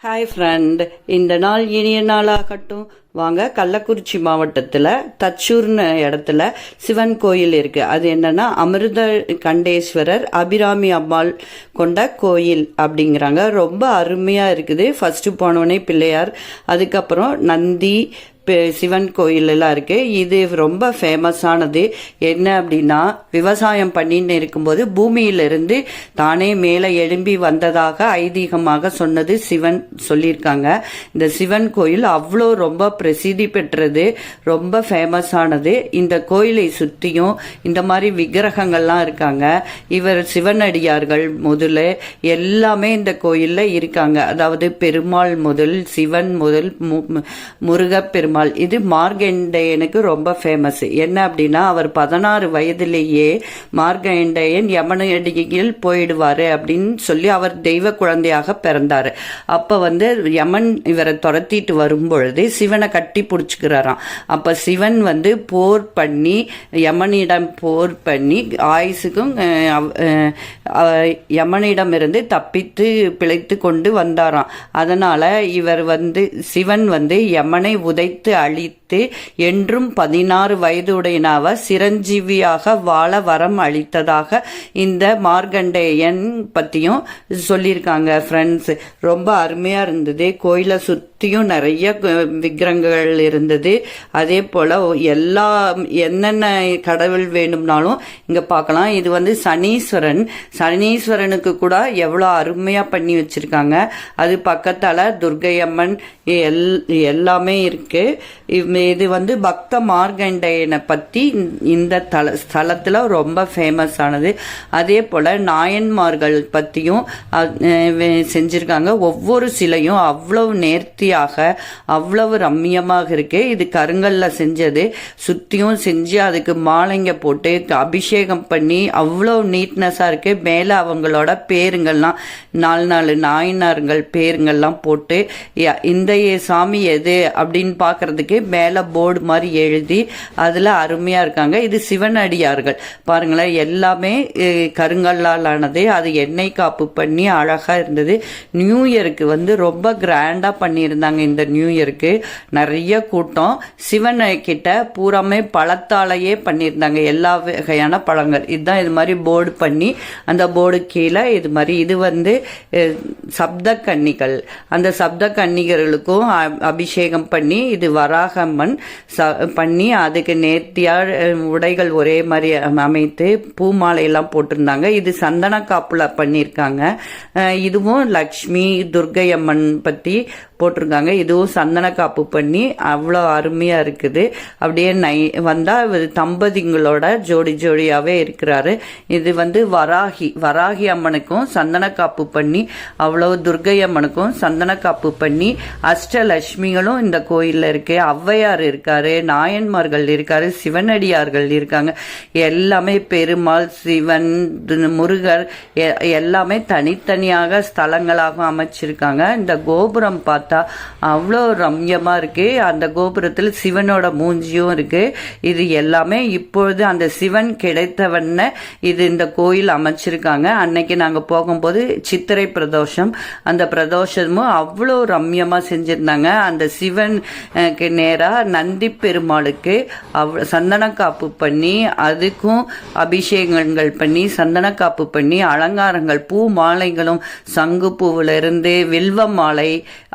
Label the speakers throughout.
Speaker 1: Hi friend, இந்த நாள் இனிய நாளாகட்டும். வாங்க, கள்ளக்குறிச்சி மாவட்டத்தில் தச்சூர்னு இடத்துல சிவன் கோயில் இருக்குது. அது என்னன்னா அமிர்த கண்டேஸ்வரர் அபிராமி அம்மாள் கொண்ட கோயில் அப்படிங்கிறாங்க. ரொம்ப அருமையாக இருக்குது. ஃபஸ்ட்டு போனோடனே பிள்ளையார், அதுக்கப்புறம் நந்தி, சிவன் கோயில் எல்லாம் இருக்கு. இது ரொம்ப ஃபேமஸானது. என்ன அப்படின்னா, விவசாயம் பண்ணின்னு இருக்கும்போது பூமியிலிருந்து தானே மேலே எழும்பி வந்ததாக ஐதீகமாக சொன்னது சிவன் சொல்லியிருக்காங்க. இந்த சிவன் கோயில் அவ்வளோ ரொம்ப பிரசித்தி பெற்றது, ரொம்ப ஃபேமஸானது. இந்த கோயிலை சுற்றியும் இந்த மாதிரி விக்கிரகங்கள்லாம் இருக்காங்க. இவர் சிவனடியார்கள் முதல்ல எல்லாமே இந்த கோயிலில் இருக்காங்க. அதாவது பெருமாள் முதல், சிவன் முதல், முருகப்பெருமாள். இது மார்கண்டேயனுக்கு ரொம்ப ஃபேமஸ். என்ன அப்படின்னா, அவர் 16 வயதிலேயே மார்கண்டேயன் யமனடியில் போயிடுவாரு அப்படின்னு சொல்லி அவர் தெய்வ குழந்தையாக பிறந்தாரு. அப்ப யமன் இவரை துரத்திட்டு வரும்பொழுது சிவனை கட்டி பிடிச்சுக்கிறாராம். அப்ப சிவன் போர் பண்ணி, யமனிடம் போர் பண்ணி ஆயுசுக்கும் யமனிடமிருந்து தப்பித்து பிழைத்து கொண்டு வந்தாராம். அதனால இவர் சிவன் யமனை உதைத்து அழித்து என்றும் 16 வயதுடையனாவ சிரஞ்சீவியாக வாழ வரம் அளித்ததாக இந்த மார்கண்டேயன் பத்தியும் சொல்லியிருக்காங்க. ஃப்ரெண்ட்ஸ், ரொம்ப அருமையா இருந்தது. கோயிலை சுத்தியும் நிறைய விக்கிரகங்கள் இருந்தது. அதே போல என்னென்ன கடவுள் வேணும்னாலும் இங்க பார்க்கலாம். இது சனீஸ்வரன், சனீஸ்வரனுக்கு கூட எவ்வளோ அருமையா பண்ணி வச்சிருக்காங்க. அது பக்கத்தால துர்க்கையம்மன் எல்லாமே இருக்கு. இது பக்த மார்கண்டேயனை பத்தி இந்த ஸ்தலத்துல ரொம்ப ஃபேமஸ் ஆனது. அதே போல நாயன்மார்கள் பத்தியும் செஞ்சிருக்காங்க. ஒவ்வொரு சிலையும் அவ்வளவு நேர்த்தியாக, அவ்வளவு ரம்மியமாக இருக்கு. இது கருங்கல்ல செஞ்சது. சுத்தியும் செஞ்சு அதுக்கு மாலைங்க போட்டு அபிஷேகம் பண்ணி அவ்வளவு நீட்னஸா இருக்கு. மேல அவங்களோட பேருங்கள்லாம் 4 நாயனார்கள் பேருங்கள்லாம் போட்டு இந்த சாமி எது அப்படின்னு பாக்குறதுக்கு மேல போர்டு மாதிரி எழுதி அதுல அருமையா இருக்காங்க. இது சிவனடியார்கள் பாருங்களேன். எல்லாமே கருங்கல்லால் ஆனது. அது எண்ணெய் காப்பு பண்ணி அழகா இருந்தது. நியூ இயருக்கு ரொம்ப கிராண்டா பண்ணியிருந்தாங்க. இந்த நியூ இயருக்கு நிறைய கூட்டம். சிவன் கிட்ட பூராமே பழத்தாலேயே பண்ணியிருந்தாங்க, எல்லா வகையான பழங்கள். இதுதான் இது மாதிரி போர்டு பண்ணி, அந்த போர்டு கீழே இது மாதிரி இது சப்த கன்னிகள். அந்த சப்த கன்னிகளுக்கும் அபிஷேகம் பண்ணி, இது வராகம்மன் பண்ணி அதுக்கு நேர்த்தியா உடைகள் ஒரே மாதிரி அமைத்து பூமாலையெல்லாம் போட்டிருந்தாங்க. இது சந்தன காப்புல பண்ணியிருக்காங்க. இதுவும் லக்ஷ்மி துர்க்கையம்மன் பத்தி போட்டிருக்காங்க. இதுவும் சந்தன காப்பு பண்ணி அவ்வளோ அருமையா இருக்குது. அப்படியே வந்தா தம்பதிங்களோட ஜோடி ஜோடியாவே இருக்கிறாரு. இது வராகி அம்மனுக்கும் சந்தன காப்பு பண்ணி, அவ்வளவு துர்க்கை அம்மனுக்கும் சந்தன காப்பு பண்ணி, அஷ்டலட்சுமிகளும் இந்த கோயில்ல இருக்கு. ஔவையார் இருக்காரு, நாயன்மார்கள் இருக்காரு, சிவனடியார்கள் இருக்காங்க. எல்லாமே பெருமாள், சிவன், முருகர் எல்லாமே தனித்தனியாக ஸ்தலங்களாக அமைச்சிருக்காங்க. இந்த கோபுரம் பார்த்தா அவ்வளோ ரம்யமா இருக்கு. அந்த கோபுரத்தில் சிவனோட மூஞ்சியும் இருக்கு. இது எல்லாமே இப்பொழுது அந்த சிவன் கிடைத்தவன இது இந்த கோயில் அமைச்சிருக்காங்க. அன்னைக்கு நாங்க போகும்போது சித்திரை பிரதோஷம், அந்த பிரதோஷமும் அவ்வளோ ரம்யமா செஞ்சிருந்தாங்க. அந்த சிவனுக்கு நேரா நந்தி பெருமாளுக்கு சந்தன காப்பு பண்ணி, அதுக்கும் அபிஷேகங்கள் பண்ணி, சந்தன காப்பு பண்ணி, அலங்காரங்கள் பூ மாலைகளும் சங்கு பூவில இருந்து வில்வ மாலை,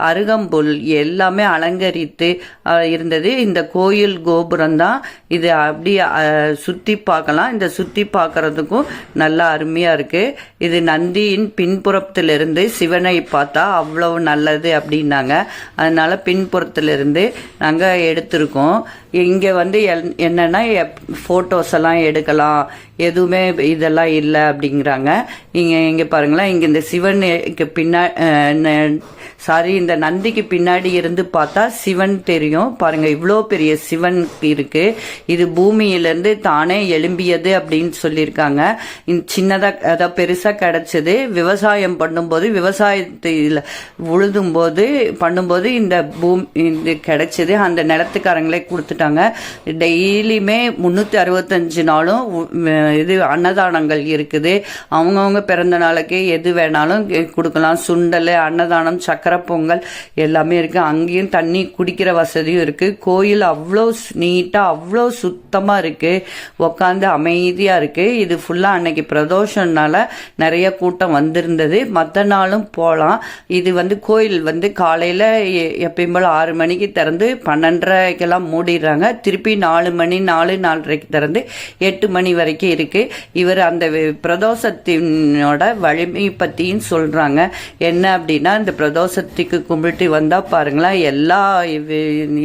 Speaker 1: அருகம்புல் எல்லாமே அலங்கரித்து இருந்தது. இந்த கோயில் கோபுரம் தான் இது. அப்படி சுத்தி பார்க்கலாம். இந்த சுத்தி பார்க்கறதுக்கும் நல்லா அருமையா இருக்கு. இது நந்தியின் பின்புறத்திலிருந்து சிவனை பார்த்தா அவ்வளவு நல்லது அப்படின்னாங்க. அதனால பின்புறத்திலிருந்து நாங்க எடுத்திருக்கோம். இங்க என்னன்னா போட்டோஸ் எல்லாம் எடுக்கலாம், எதுவுமே இதெல்லாம் இல்லை அப்படிங்கிறாங்க. இங்க பாருங்களேன். இங்க இந்த சிவனுக்கு இந்த நந்திக்கு பின்னாடி இருந்து பார்த்தா சிவன் தெரியும். பாருங்க, இவ்வளோ பெரிய சிவன் இருக்கு. இது பூமியிலிருந்து தானே எழும்பியது அப்படின்னு சொல்லியிருக்காங்க. சின்னதா அதாவது பெருசா கிடைச்சது. விவசாயம் பண்ணும்போது, விவசாயத்தில் உழுதும் போது பண்ணும்போது இந்த கிடைச்சது. அந்த நிலத்துக்காரங்களே கொடுத்துட்டு கொடுத்துட்டாங்க. டெய்லியுமே 365 நாளும் இது அன்னதானங்கள் இருக்குது. அவங்கவுங்க பிறந்த நாளைக்கு எது வேணாலும் கொடுக்கலாம். சுண்டல், அன்னதானம், சக்கரை பொங்கல் எல்லாமே இருக்குது. அங்கேயும் தண்ணி குடிக்கிற வசதியும் இருக்குது. கோயில் அவ்வளோ நீட்டாக அவ்வளோ சுத்தமாக இருக்குது. உட்காந்து அமைதியாக இருக்குது. இது ஃபுல்லாக அன்னைக்கு பிரதோஷம்னால நிறைய கூட்டம் வந்திருந்தது. மற்ற நாளும் போகலாம். இது கோயில் காலையில் எப்பயும் போல் 6 மணிக்கு திறந்து 12:30க்கெல்லாம் மூடிடுறாங்க. திருப்பி 4 மணி 4:30க்கு திறந்து 8 மணி வரைக்கும் இருக்கு. இவர் அந்த பிரதோஷத்தினோட வலிமை பற்றியும் சொல்றாங்க. என்ன அப்படின்னா, இந்த பிரதோஷத்துக்கு கும்பிட்டு வந்தா பாருங்களேன், எல்லா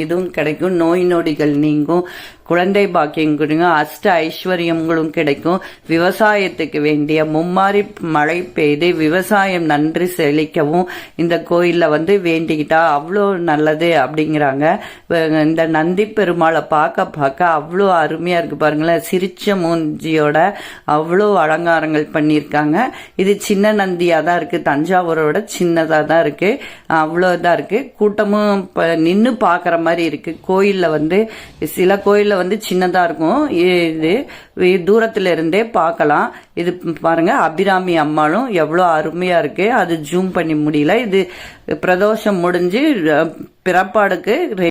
Speaker 1: இதுவும் கிடைக்கும். நோய் நொடிகள் நீங்கும், குழந்தை பாக்கியம் கொடுங்க, அஷ்ட ஐஸ்வர்யங்களும் கிடைக்கும். விவசாயத்துக்கு வேண்டிய மும்மாரி மழை பெய்து விவசாயம் நன்றி செழிக்கவும் இந்த கோயிலில் வேண்டிக்கிட்டா அவ்வளோ நல்லது அப்படிங்கிறாங்க. இந்த நந்தி பெருமாளை பார்க்க அவ்வளோ அருமையாக இருக்குது பாருங்களேன். சிரிச்ச மூஞ்சியோட அவ்வளோ அலங்காரங்கள் பண்ணியிருக்காங்க. இது சின்ன நந்தியாக தான் இருக்குது. தஞ்சாவூரோட சின்னதாக தான் இருக்குது. அவ்வளோதான் இருக்குது. கூட்டமும் நின்று பார்க்குற மாதிரி இருக்குது. கோயிலில் சில கோயிலில் சின்னதா இருக்கும். இது தூரத்துல இருந்தே பார்க்கலாம். இது பாருங்க, அபிராமி அம்மாளும் எவ்வளவு அருமையா இருக்கு. அது ஜூம் பண்ணி முடியல. இது பிரதோஷம் முடிஞ்சு பிறப்பாடுக்கு